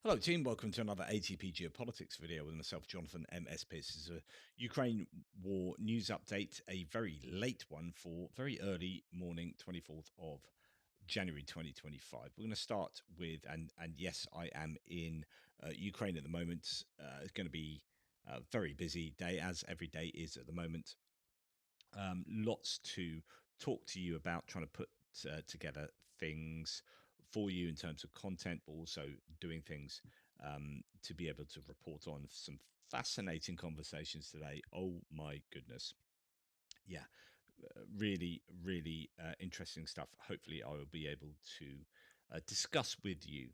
Hello team, welcome to another ATP Geopolitics video with myself, Jonathan M.S. Pierce. This is a Ukraine war news update, a very late one for very early morning, 24th of January 2025. We're going to start with, and yes, I am in Ukraine at the moment. It's going to be a very busy day, as every day is at the moment. Lots to talk to you about, trying to put together things for you in terms of content, but also doing things to be able to report on some fascinating conversations today. Oh my goodness. Yeah, really, really interesting stuff. Hopefully, I will be able to discuss with you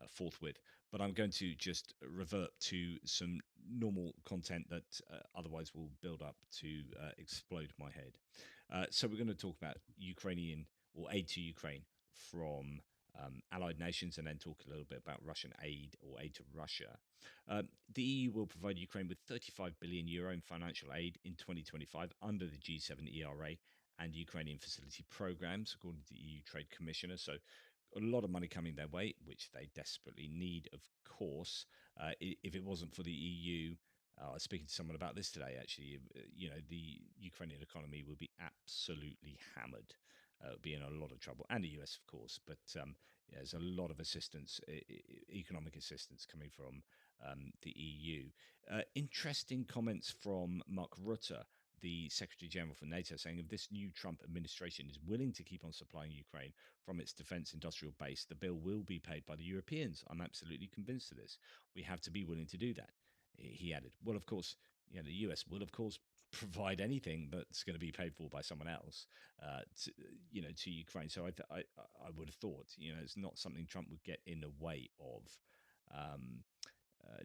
forthwith. But I'm going to just revert to some normal content that otherwise will build up to explode my head. So we're going to talk about Ukrainian or aid to Ukraine from allied nations, and then talk a little bit about Russian aid or aid to Russia. The EU will provide Ukraine with 35 billion euro in financial aid in 2025 under the G7 ERA and Ukrainian facility programs, according to the EU Trade Commissioner. So a lot of money coming their way, which they desperately need, of course. If it wasn't for the EU, I was speaking to someone about this today, actually, the Ukrainian economy would be absolutely hammered. It would be in a lot of trouble, and the US, of course. But there's a lot of assistance, economic assistance coming from the EU. Interesting comments from Mark Rutte, the Secretary General for NATO, saying if this new Trump administration is willing to keep on supplying Ukraine from its defense industrial base, the bill will be paid by the Europeans. I'm absolutely convinced of this. We have to be willing to do that. He added, well, of course, the US will, of course, provide anything that's going to be paid for by someone else, to Ukraine. So I would have thought, it's not something Trump would get in the way of.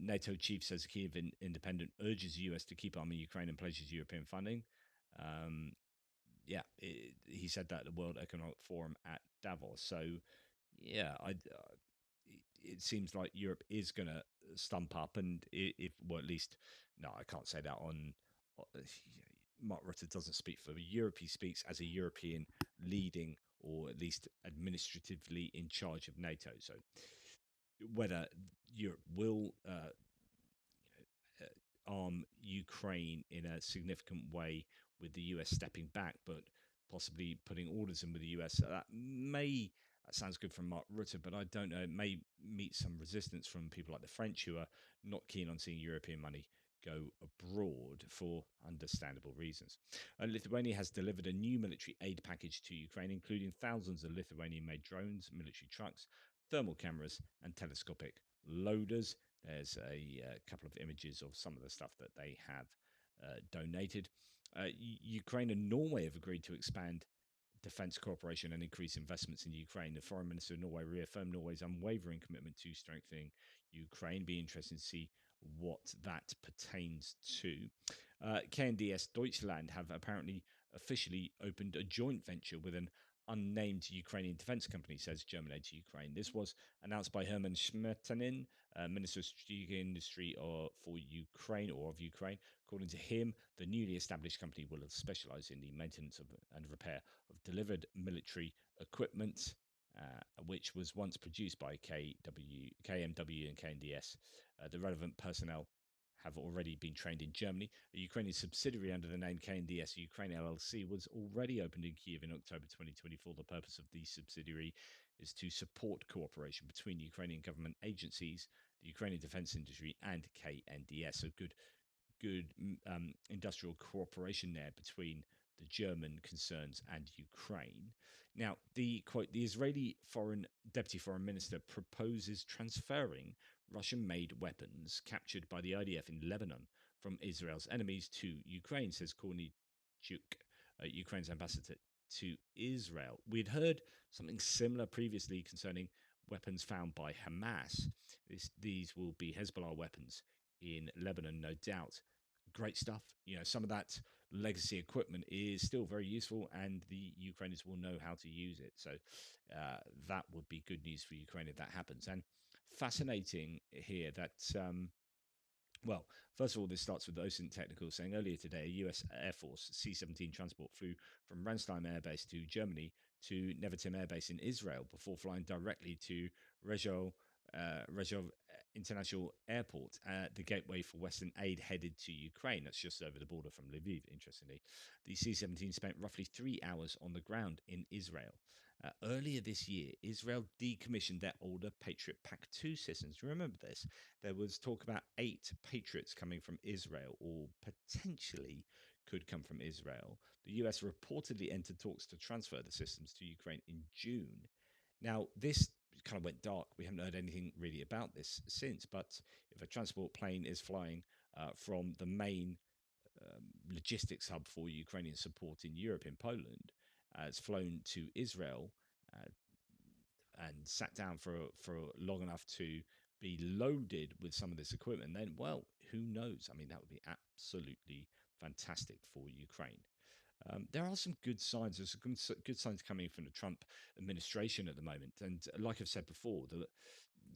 NATO chief says a Kiev independent urges the US to keep arming Ukraine and pledges European funding. He said that at the World Economic Forum at Davos. So, yeah, it seems like Europe is going to stump up, and well, at least, no, I can't say that on. Mark Rutte doesn't speak for Europe. He speaks as a European leading, or at least administratively in charge of NATO. So whether Europe will arm Ukraine in a significant way with the US stepping back, but possibly putting orders in with the US, that sounds good from Mark Rutte, but I don't know. It may meet some resistance from people like the French, who are not keen on seeing European money go abroad for understandable reasons. Lithuania has delivered a new military aid package to Ukraine, including thousands of Lithuanian-made drones, military trucks, thermal cameras, and telescopic loaders. There's a couple of images of some of the stuff that they have donated. Ukraine and Norway have agreed to expand defense cooperation and increase investments in Ukraine. The foreign minister of Norway reaffirmed Norway's unwavering commitment to strengthening Ukraine. Be interesting to see what that pertains to. KNDS Deutschland have apparently officially opened a joint venture with an unnamed Ukrainian defense company, says German aid to Ukraine. This was announced by Herman Schmetanin, Minister of Strategic Industry for Ukraine, or of Ukraine. According to him, the newly established company will specialize in the maintenance and repair of delivered military equipment, which was once produced by KMW and KNDS. The relevant personnel have already been trained in Germany. A Ukrainian subsidiary under the name KNDS Ukraine LLC was already opened in Kiev in October 2024. The purpose of the subsidiary is to support cooperation between Ukrainian government agencies, the Ukrainian defense industry, and KNDS. So good industrial cooperation there between the German concerns and Ukraine. Now, the Israeli deputy foreign minister proposes transferring Russian-made weapons captured by the IDF in Lebanon from Israel's enemies to Ukraine, says Kornichuk, Ukraine's ambassador to Israel. We'd heard something similar previously concerning weapons found by Hamas. These will be Hezbollah weapons in Lebanon, no doubt. Great stuff. Some of that legacy equipment is still very useful, and the Ukrainians will know how to use it. So that would be good news for Ukraine if that happens. And fascinating here that, well, first of all, this starts with OSINT Technical saying earlier today, a US Air Force C-17 transport flew from Ramstein Air Base to Germany to Nevatim Air Base in Israel before flying directly to Rezhov international airport, the gateway for Western aid headed to Ukraine. That's just over the border from Lviv, interestingly. The C-17 spent roughly 3 hours on the ground in Israel. Earlier this year, Israel decommissioned their older Patriot PAC-2 systems. Remember this? There was talk about 8 Patriots coming from Israel, or potentially could come from Israel. The US reportedly entered talks to transfer the systems to Ukraine in June. Now, this kind of went dark. We haven't heard anything really about this since, but if a transport plane is flying from the main logistics hub for Ukrainian support in Europe, in Poland, it's flown to Israel uh, and sat down for long enough to be loaded with some of this equipment, then, well, who knows? I mean, that would be absolutely fantastic for Ukraine. There are some good signs. There's some good signs coming from the Trump administration at the moment. And like I've said before,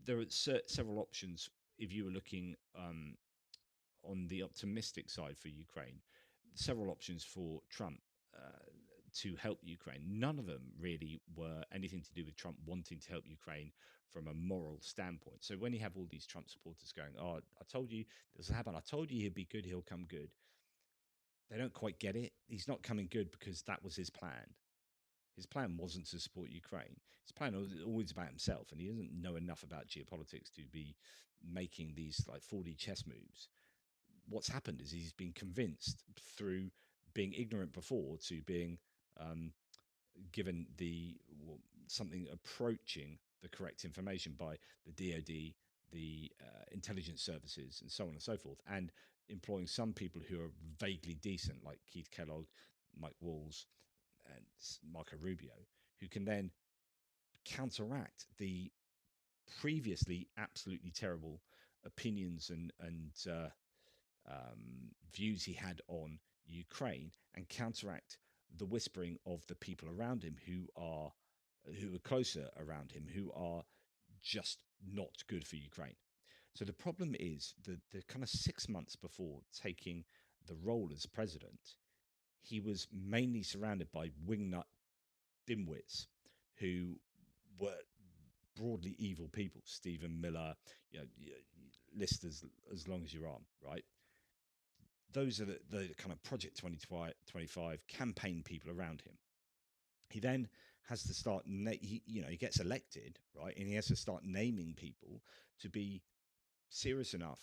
there are several options if you were looking on the optimistic side for Ukraine, several options for Trump to help Ukraine. None of them really were anything to do with Trump wanting to help Ukraine from a moral standpoint. So when you have all these Trump supporters going, "Oh, I told you this will happen. I told you he'd be good. He'll come good," they don't quite get it. He's not coming good because that was his plan. His plan wasn't to support Ukraine. His plan was always about himself, and he doesn't know enough about geopolitics to be making these like 4D chess moves. What's happened is he's been convinced through being ignorant before to being um, given something approaching the correct information by the DoD, the intelligence services, and so on and so forth, and employing some people who are vaguely decent, like Keith Kellogg, Mike Walls, and Marco Rubio, who can then counteract the previously absolutely terrible opinions and views he had on Ukraine, and counteract the whispering of the people around him who are closer around him, who are just not good for Ukraine. So the problem is the kind of 6 months before taking the role as president, he was mainly surrounded by wingnut dimwits who were broadly evil people. Stephen Miller, list as long as your arm, right? Those are the kind of Project 2025 campaign people around him. He then has to start, he gets elected, right? And he has to start naming people to be serious enough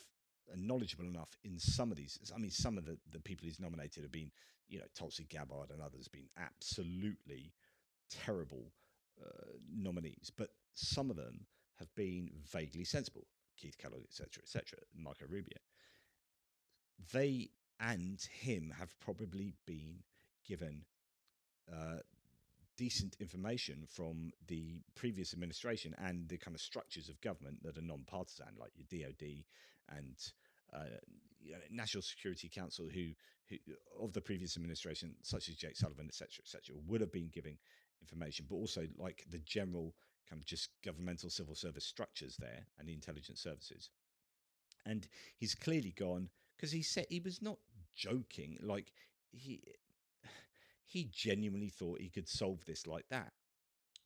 and knowledgeable enough in some of these. I mean, some of the people he's nominated have been, Tulsi Gabbard and others, been absolutely terrible nominees, but some of them have been vaguely sensible. Keith Kellogg, etc., Marco Rubio. They and him have probably been given decent information from the previous administration and the kind of structures of government that are non-partisan, like your DoD and National Security Council, who of the previous administration, such as Jake Sullivan, etc., would have been giving information, but also like the general kind of just governmental civil service structures there and the intelligence services. And he's clearly gone because he said he was not joking. Like he genuinely thought he could solve this like that.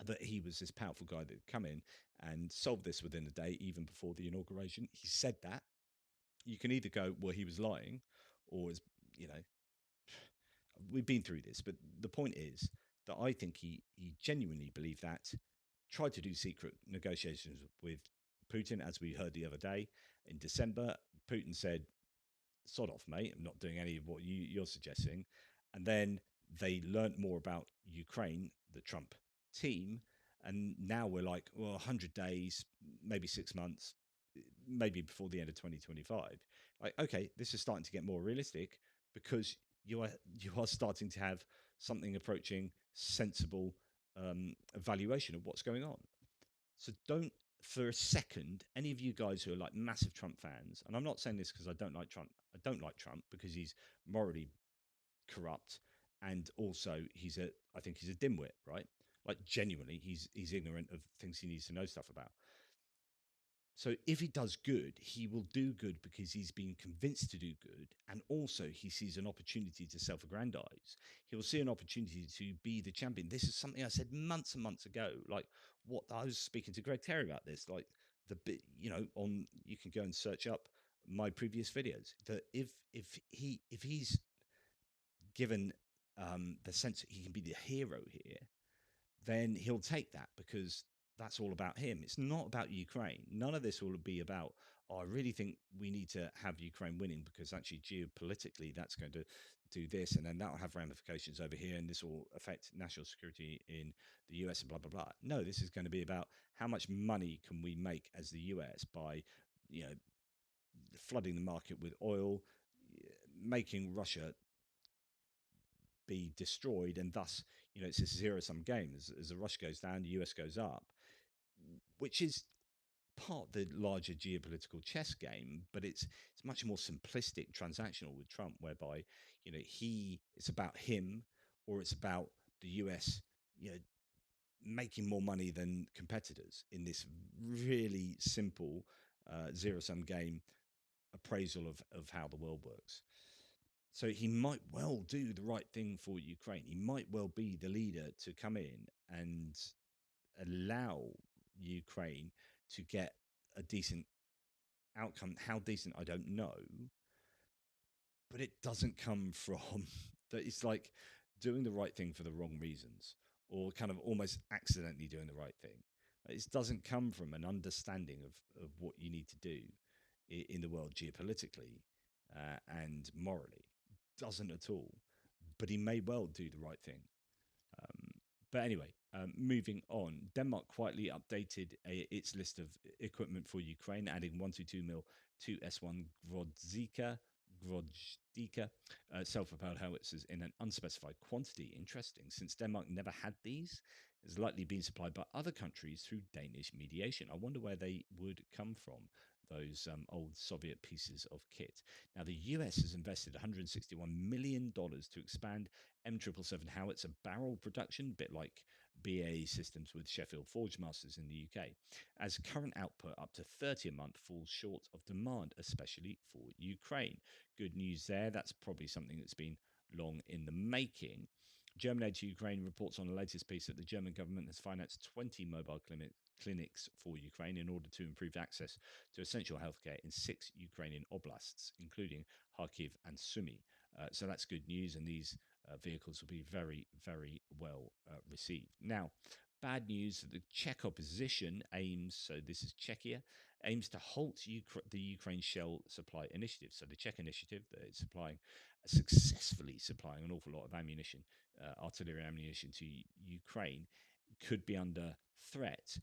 That he was this powerful guy that would come in and solve this within a day, even before the inauguration. He said that. You can either go, well, he was lying, or as we've been through this. But the point is that I think he genuinely believed that. Tried to do secret negotiations with Putin, as we heard the other day in December. Putin said, "Sod off, mate. I'm not doing any of what you're suggesting." And then they learned more about Ukraine, the Trump team, and now we're like, well, 100 days, maybe 6 months, maybe before the end of 2025. Like, okay, this is starting to get more realistic because you are starting to have something approaching sensible evaluation of what's going on. So don't for a second, any of you guys who are like massive Trump fans, and I'm not saying this because I don't like Trump. I don't like Trump because he's morally corrupt, and also I think he's a dimwit, right? Like genuinely, he's ignorant of things he needs to know stuff about. So if he does good, he will do good because he's been convinced to do good, and also he sees an opportunity to self-aggrandize. He will see an opportunity to be the champion. This is something I said months and months ago. Like what I was speaking to Greg Terry about this. Like on, you can go and search up my previous videos, that if he's given the sense that he can be the hero here, then he'll take that, because that's all about him. It's not about Ukraine. None of this will be about, oh, I really think we need to have Ukraine winning, because actually geopolitically that's going to do this, and then that'll have ramifications over here, and this will affect national security in the US and blah, blah, blah. No, this is going to be about how much money can we make as the US by, you know, flooding the market with oil, making Russia be destroyed, and thus, it's this zero-sum game. As the Russia goes down, the US goes up, which is part of the larger geopolitical chess game, but it's much more simplistic, transactional with Trump, whereby it's about him, or it's about the US, making more money than competitors in this really simple zero-sum game appraisal of how the world works. So he might well do the right thing for Ukraine. He might well be the leader to come in and allow Ukraine to get a decent outcome. How decent, I don't know. But it doesn't come from that. It's like doing the right thing for the wrong reasons, or kind of almost accidentally doing the right thing. It doesn't come from an understanding of what you need to do in the world geopolitically and morally. Doesn't at all. But he may well do the right thing. But anyway, moving on, Denmark quietly updated its list of equipment for Ukraine, adding 122 mil 2 S1 Grozdika self-propelled howitzers in an unspecified quantity. Interesting, since Denmark never had these. It's likely been supplied by other countries through Danish mediation. I wonder where they would come from, those old Soviet pieces of kit. Now, the US has invested $161 million to expand M777 howitzer barrel production, a bit like BAE Systems with Sheffield Forgemasters in the UK, as current output up to 30 a month falls short of demand, especially for Ukraine. Good news there. That's probably something that's been long in the making. German Aid to Ukraine reports on the latest piece that the German government has financed 20 mobile clinics for Ukraine in order to improve access to essential healthcare in 6 Ukrainian oblasts, including Kharkiv and Sumy. So that's good news, and these vehicles will be very, very well received. Now, bad news, the Czech opposition so this is Czechia, aims to halt the Ukraine Shell Supply Initiative. So the Czech initiative that is successfully supplying an awful lot of ammunition, artillery ammunition to Ukraine, could be under threat.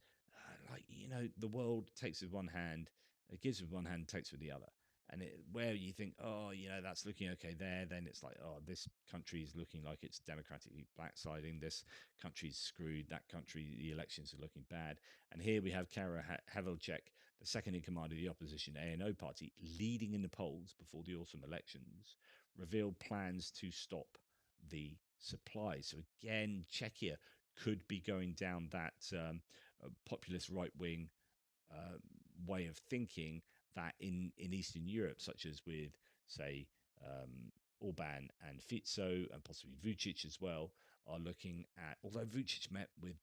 The world takes with one hand, it gives with one hand, takes with the other. And where you think, oh, that's looking okay there, then it's like, oh, this country is looking like it's democratically backsliding. This country's screwed. That country, the elections are looking bad. And here we have Kara Havelchek, the second in command of the opposition ANO party, leading in the polls before the autumn elections, revealed plans to stop the supply. So again, Czechia could be going down that populist right-wing way of thinking that in Eastern Europe, such as with, say, Orban and Fico, and possibly Vucic as well, are looking at, although Vucic met with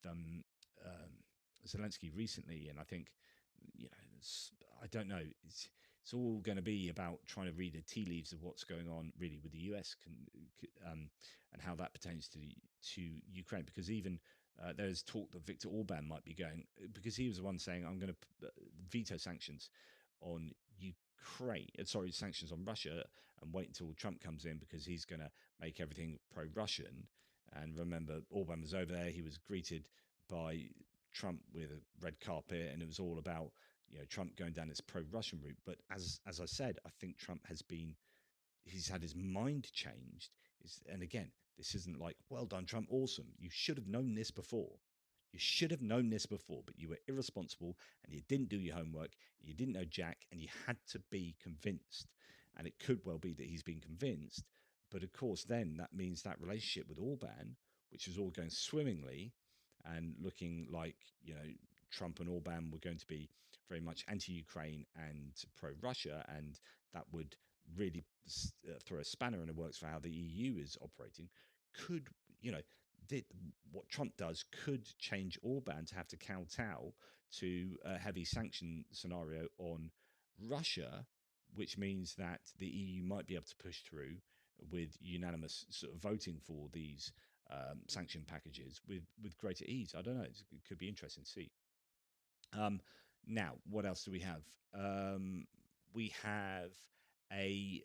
Zelensky recently, and I think, I don't know, it's all going to be about trying to read the tea leaves of what's going on really with the US and how that pertains to Ukraine, because even there's talk that Viktor Orban might be going, because he was the one saying, I'm going to veto sanctions on Ukraine, sanctions on Russia, and wait until Trump comes in, because he's going to make everything pro-Russian. And remember, Orban was over there, he was greeted by Trump with a red carpet, and it was all about Trump going down this pro-Russian route. But as I said, I think Trump he's had his mind changed. And again, this isn't like, well done, Trump, awesome. You should have known this before. You should have known this before, but you were irresponsible, and you didn't do your homework, and you didn't know Jack, and you had to be convinced. And it could well be that he's been convinced. But of course, then that means that relationship with Orban, which was all going swimmingly and looking like, Trump and Orban were going to be very much anti-Ukraine and pro-Russia, and that would really throw a spanner in the works for how the EU is operating, could, what Trump does could change Orban to have to kowtow to a heavy sanction scenario on Russia, which means that the EU might be able to push through with unanimous sort of voting for these sanction packages with greater ease. I don't know. It could be interesting to see. Um, Now, what else do we have? We have a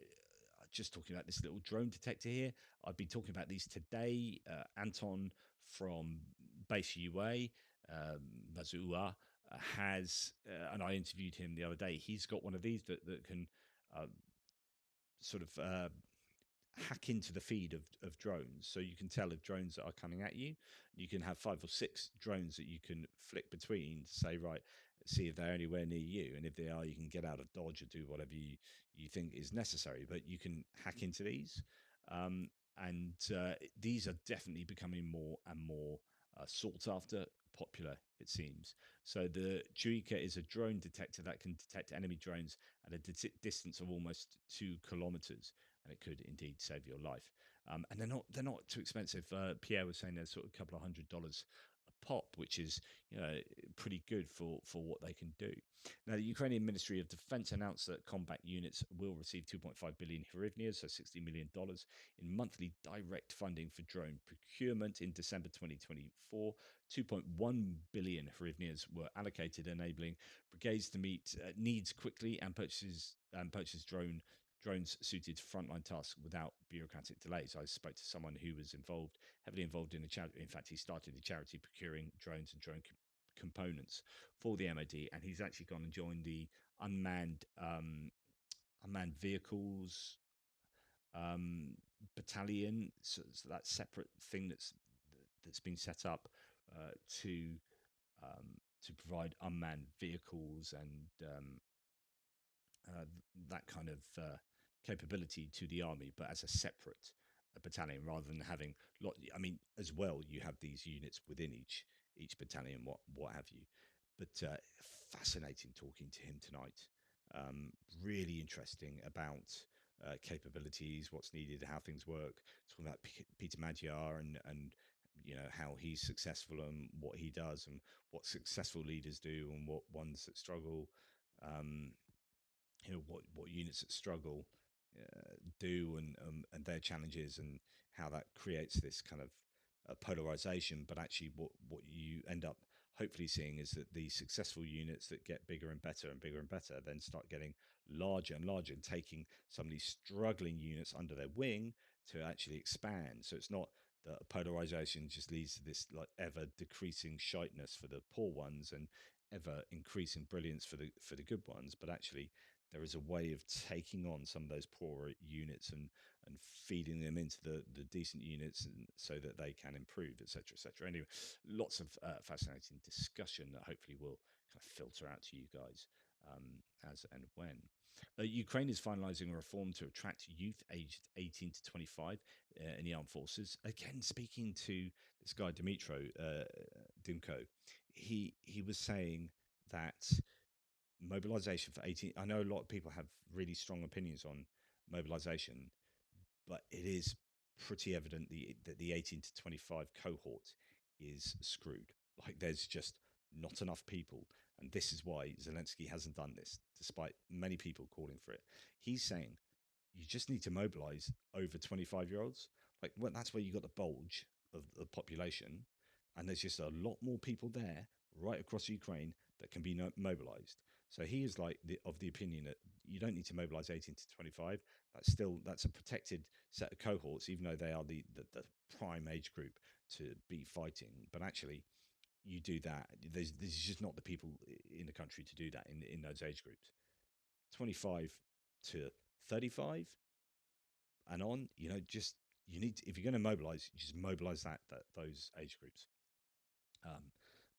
just talking about this little drone detector here. I've been talking about these today. Anton from Base UA, Mazua, has, and I interviewed him the other day. He's got one of these that can uh, sort of hack into the feed of drones, so you can tell if drones are coming at you. You can have 5 or 6 drones that you can flick between to say, right, see if they're anywhere near you, and if they are, you can get out of dodge or do whatever you think is necessary. But you can hack into these, um, and these are definitely becoming more and more sought after, popular, it seems. So the Juika is a drone detector that can detect enemy drones at a distance of almost 2 kilometers, and it could indeed save your life. And they're not too expensive. Pierre was saying they're sort of a couple of $100 a pop, which is pretty good for what they can do. Now, the Ukrainian Ministry of Defense announced that combat units will receive 2.5 billion hryvnias, so $60 million in monthly direct funding for drone procurement in December 2024. 2.1 billion hryvnias were allocated, enabling brigades to meet needs quickly and purchase drones suited to frontline tasks without bureaucratic delays. I spoke to someone who was heavily involved in a charity. In fact, he started a charity procuring drones and drone components for the MOD, and he's actually gone and joined the unmanned unmanned vehicles um, battalion. So that separate thing that's been set up uh, to to provide unmanned vehicles and that kind of capability to the army, but as a separate battalion rather than having lot. I mean, as well, you have these units within each battalion, what have you. But fascinating talking to him tonight. Really interesting about capabilities, what's needed, how things work. Talking about Peter Magyar and how he's successful and what he does and what successful leaders do and what ones that struggle. Um, what units that struggle do and their challenges and how that creates this kind of polarization. But actually, what you end up hopefully seeing is that the successful units that get bigger and better and bigger and better then start getting larger and larger and taking some of these struggling units under their wing to actually expand. So it's not that polarization just leads to this like ever decreasing shiteness for the poor ones and ever increasing brilliance for the good ones, but actually there is a way of taking on some of those poorer units and feeding them into the decent units and so that they can improve, etc., etc. Anyway, lots of fascinating discussion that hopefully will kind of filter out to you guys as and when. Ukraine is finalising a reform to attract youth aged 18 to 25 in the armed forces. Again, speaking to this guy Dmitro Dimko, he was saying that mobilization for 18, I know a lot of people have really strong opinions on mobilization, but it is pretty evident that the 18 to 25 cohort is screwed. Like there's just not enough people, and this is why Zelensky hasn't done this despite many people calling for it. He's saying you just need to mobilize over 25-year-olds. Like, well, that's where you got the bulge of the population, and there's just a lot more people there right across Ukraine that can be mobilized. So he is like of the opinion that you don't need to mobilize 18 to 25. That's a protected set of cohorts, even though they are the prime age group to be fighting. But actually, you do that. There's just not the people in the country to do that in those age groups. 25 to 35 and on, just you need to, if you're going to mobilize, just mobilize those age groups.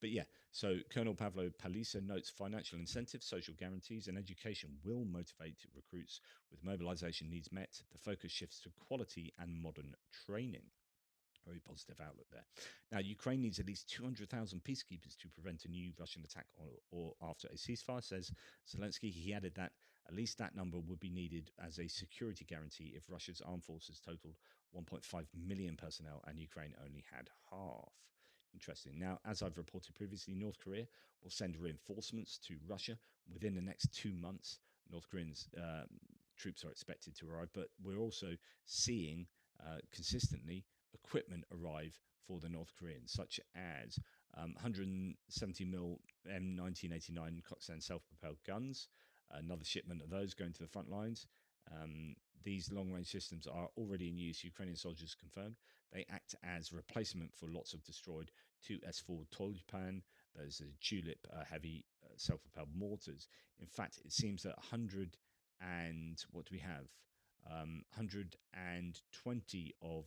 But yeah, so Colonel Pavlo Palisa notes financial incentives, social guarantees, and education will motivate recruits with mobilization needs met. The focus shifts to quality and modern training. Very positive outlook there. Now, Ukraine needs at least 200,000 peacekeepers to prevent a new Russian attack or after a ceasefire, says Zelensky. He added that at least that number would be needed as a security guarantee if Russia's armed forces totaled 1.5 million personnel and Ukraine only had half. Interesting. Now, as I've reported previously, North Korea will send reinforcements to Russia within the next 2 months. North Koreans troops are expected to arrive, but we're also seeing consistently equipment arrive for the North Koreans, such as 170mm M1989 Koksan self-propelled guns. Another shipment of those going to the front lines. These long-range systems are already in use. Ukrainian soldiers confirmed. They act as replacement for lots of destroyed 2S4 Tulpan. There's a Tulip heavy self-propelled mortars. In fact, it seems that 100 and what do we have? 120 of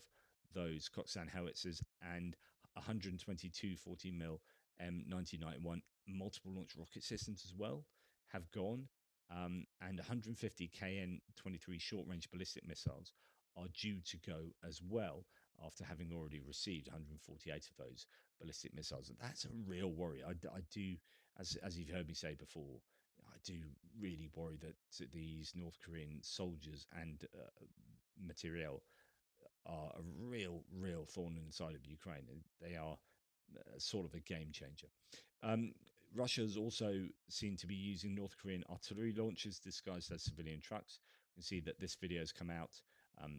those Koksan howitzers and 122 40mm M1991 multiple launch rocket systems as well have gone, and 150 KN-23 short-range ballistic missiles are due to go as well after having already received 148 of those ballistic missiles. And that's a real worry. I do, as you've heard me say before, I do really worry that these North Korean soldiers and materiel are a real thorn in the side of Ukraine. They are sort of a game changer. Russia's also seen to be using North Korean artillery launchers disguised as civilian trucks. You can see that this video has come out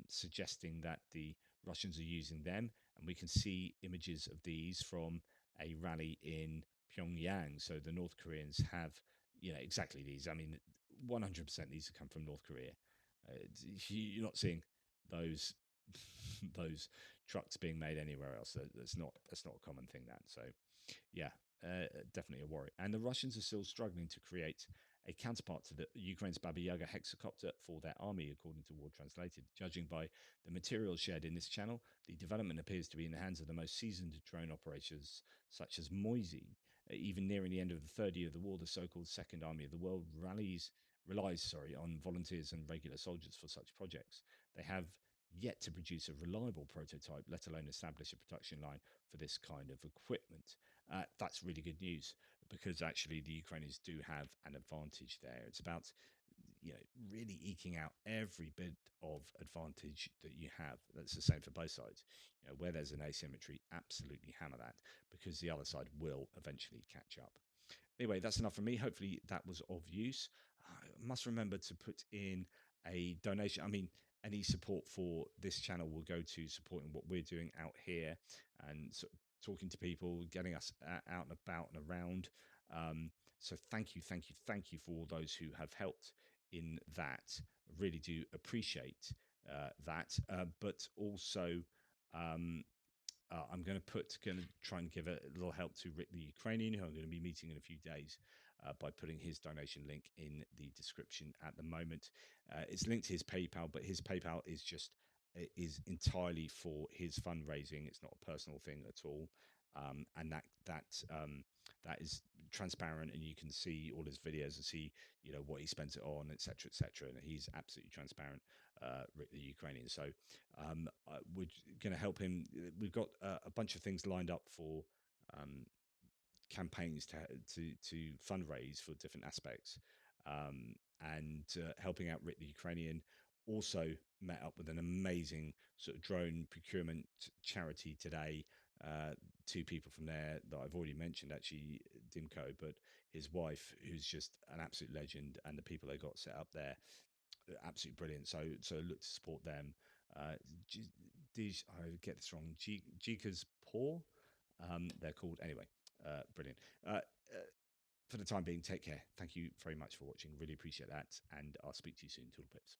suggesting that the Russians are using them, and we can see images of these from a rally in Pyongyang. So the North Koreans have, exactly these. I mean, 100% these have come from North Korea. You're not seeing those those trucks being made anywhere else. That's not a common thing. So yeah, definitely a worry. And the Russians are still struggling to create a counterpart to the Ukraine's Baba Yaga hexacopter for their army, according to War Translated. Judging by the materials shared in this channel, the development appears to be in the hands of the most seasoned drone operators, such as Moisey. Even nearing the end of the third year of the war, the so-called Second Army of the World relies on volunteers and regular soldiers for such projects. They have yet to produce a reliable prototype, let alone establish a production line for this kind of equipment. That's really good news, because actually the Ukrainians do have an advantage there. It's about really eking out every bit of advantage that you have. That's the same for both sides. Where there's an asymmetry, absolutely hammer that, because the other side will eventually catch up. Anyway, that's enough from me. Hopefully that was of use. I must remember to put in a donation. I mean, any support for this channel will go to supporting what we're doing out here and sort of talking to people, getting us out and about and around. So thank you for all those who have helped in that. Really do appreciate that. But also, I'm going to try and give a little help to Rick the Ukrainian, who I'm going to be meeting in a few days, by putting his donation link in the description at the moment. It's linked to his PayPal, but his PayPal is entirely for his fundraising. It's not a personal thing at all, and that is transparent, and you can see all his videos and see what he spends it on, etc., etc. And he's absolutely transparent, Rick the Ukrainian. So we're going to help him. We've got a bunch of things lined up for campaigns to fundraise for different aspects, and helping out Rick the Ukrainian. Also met up with an amazing sort of drone procurement charity today. Two people from there that I've already mentioned, actually, Dimko, but his wife, who's just an absolute legend, and the people they got set up there, absolutely brilliant. So look to support them. I get this wrong. Jika's Paw, they're called. Anyway, brilliant. For the time being, take care. Thank you very much for watching. Really appreciate that, and I'll speak to you soon. Toodle pips.